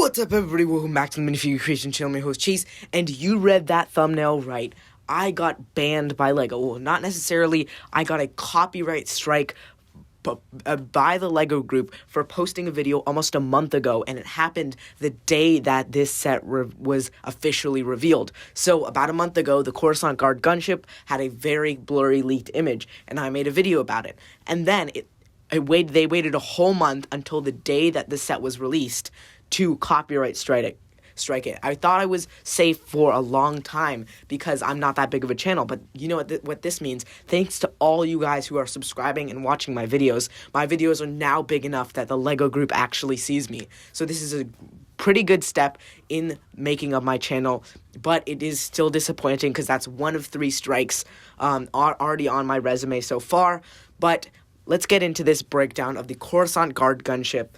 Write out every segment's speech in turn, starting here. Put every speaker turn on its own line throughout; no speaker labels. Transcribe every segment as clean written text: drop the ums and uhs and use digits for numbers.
What's up, everybody? Welcome back to the Minifigure Creation Channel. I'm your host, Chase, and you read that thumbnail right. I got banned by LEGO. Well, not necessarily. I got a copyright strike by the LEGO group for posting a video almost a month ago, and it happened the day that this set was officially revealed. So, about a month ago, the Coruscant Gunship had a very blurry leaked image, and I made a video about it. And then they waited a whole month until the day that the set was released to copyright strike it. I thought I was safe for a long time because I'm not that big of a channel, but you know what this means? Thanks to all you guys who are subscribing and watching my videos are now big enough that the LEGO group actually sees me. So this is a pretty good step in making of my channel, but it is still disappointing because that's one of 3 strikes already on my resume so far. But let's get into this breakdown of the Coruscant Gunship.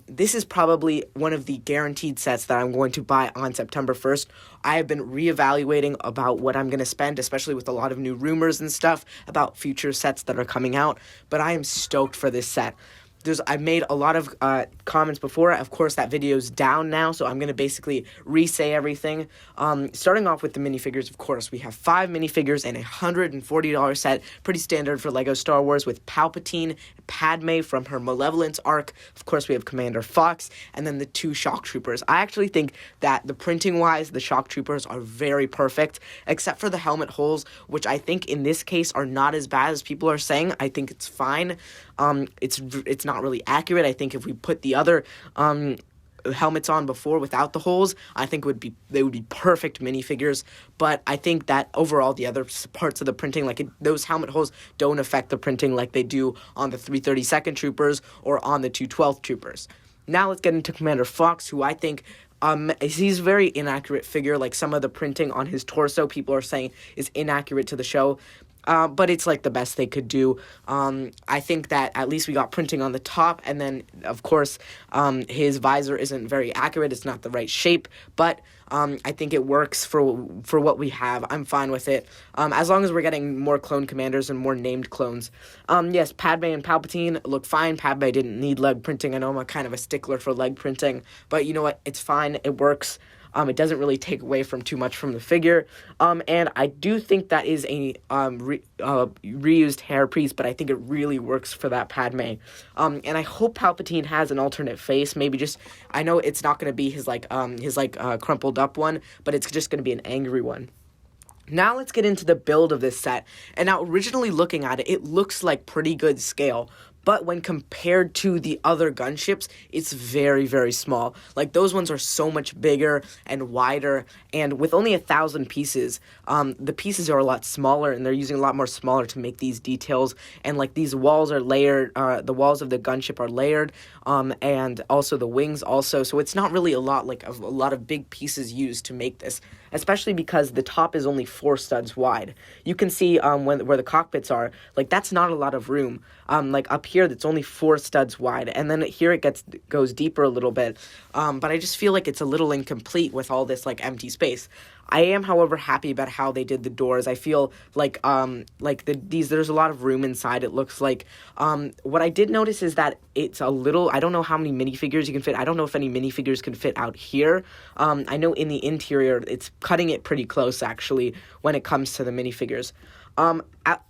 This is probably one of the guaranteed sets that I'm going to buy on September 1st. I have been reevaluating about what I'm going to spend, especially with a lot of new rumors and stuff about future sets that are coming out, but I am stoked for this set. I've made a lot of comments before. Of course, that video's down now, so I'm going to basically re-say everything. Starting off with the minifigures, of course, we have 5 minifigures and a $140 set. Pretty standard for LEGO Star Wars, with Palpatine, Padme from her Malevolence arc. Of course, we have Commander Fox, and then the 2 Shock Troopers. I actually think that the printing-wise, the Shock Troopers are very perfect, except for the helmet holes, which I think in this case are not as bad as people are saying. I think it's fine. It's not really accurate. I think if we put the other helmets on before without the holes, I think they would be perfect minifigures. But I think that overall the other parts of the printing, those helmet holes, don't affect the printing like they do on the 332nd Troopers or on the 212th Troopers. Now let's get into Commander Fox, who I think he's a very inaccurate figure. Like, some of the printing on his torso, people are saying is inaccurate to the show. But it's the best they could do. I think that at least we got printing on the top, and then, of course, his visor isn't very accurate. It's not the right shape, but I think it works for what we have. I'm fine with it, as long as we're getting more clone commanders and more named clones. Yes, Padme and Palpatine look fine. Padme didn't need leg printing. I know I'm kind of a stickler for leg printing, but you know what? It's fine. It works. It doesn't really take away from too much from the figure. And I do think that is a reused hair piece, but I think it really works for that Padme. And I hope Palpatine has an alternate face. Maybe I know it's not going to be his crumpled up one, but it's just going to be an angry one. Now let's get into the build of this set. And now, originally looking at it, it looks like pretty good scale. But when compared to the other gunships, it's very, very small. Those ones are so much bigger and wider, and with only 1,000 pieces, the pieces are a lot smaller, and they're using a lot more smaller to make these details. And these walls are layered. The walls of the gunship are layered, and also the wings also. So it's not really a lot of big pieces used to make this, especially because the top is only 4 studs wide. You can see where the cockpits are. That's not a lot of room. Up here, that's only 4 studs wide, and then here it goes deeper a little bit. But I just feel like it's a little incomplete with all this empty space. I am, however, happy about how they did the doors. I feel there's a lot of room inside. It looks like what I did notice is that it's a little. I don't know how many minifigures you can fit. I don't know if any minifigures can fit out here. I know in the interior, it's cutting it pretty close actually when it comes to the minifigures.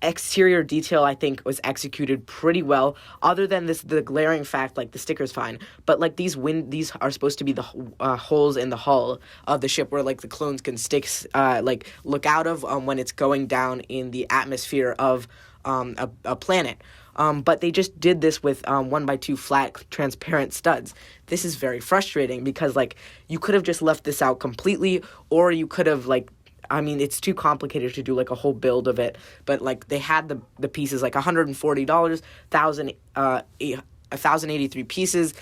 Exterior detail, I think, was executed pretty well, other than the glaring fact, the sticker's fine, but these are supposed to be the holes in the hull of the ship where the clones can look out of when it's going down in the atmosphere of a planet. But they just did this with 1x2 flat transparent studs. This is very frustrating because you could have just left this out completely, or you could have it's too complicated to do a whole build of it, but they had the pieces $140, 1,083 pieces,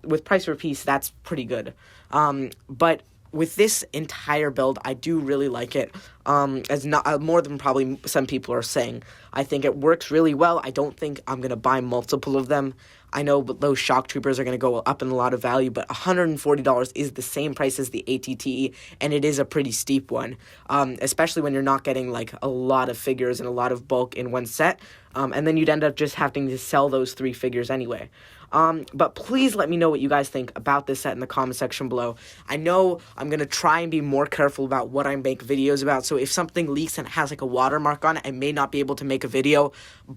with price per piece, that's pretty good. But with this entire build, I do really like it, as not more than probably some people are saying. I think it works really well. I don't think I'm going to buy multiple of them. I know those Shock Troopers are going to go up in a lot of value, but $140 is the same price as the ATTE, and it is a pretty steep one, especially when you're not getting a lot of figures and a lot of bulk in one set, and then you'd end up just having to sell those 3 figures anyway. But please let me know what you guys think about this set in the comment section below. I know I'm going to try and be more careful about what I make videos about, so if something leaks and it has like a watermark on it, I may not be able to make a video,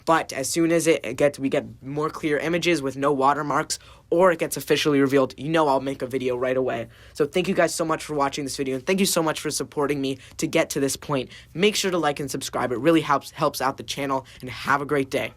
but as soon as we get more clear images with no watermarks, or it gets officially revealed, I'll make a video right away. So thank you guys so much for watching this video, and thank you so much for supporting me to get to this point. Make sure to like and subscribe. It really helps out the channel, and have a great day.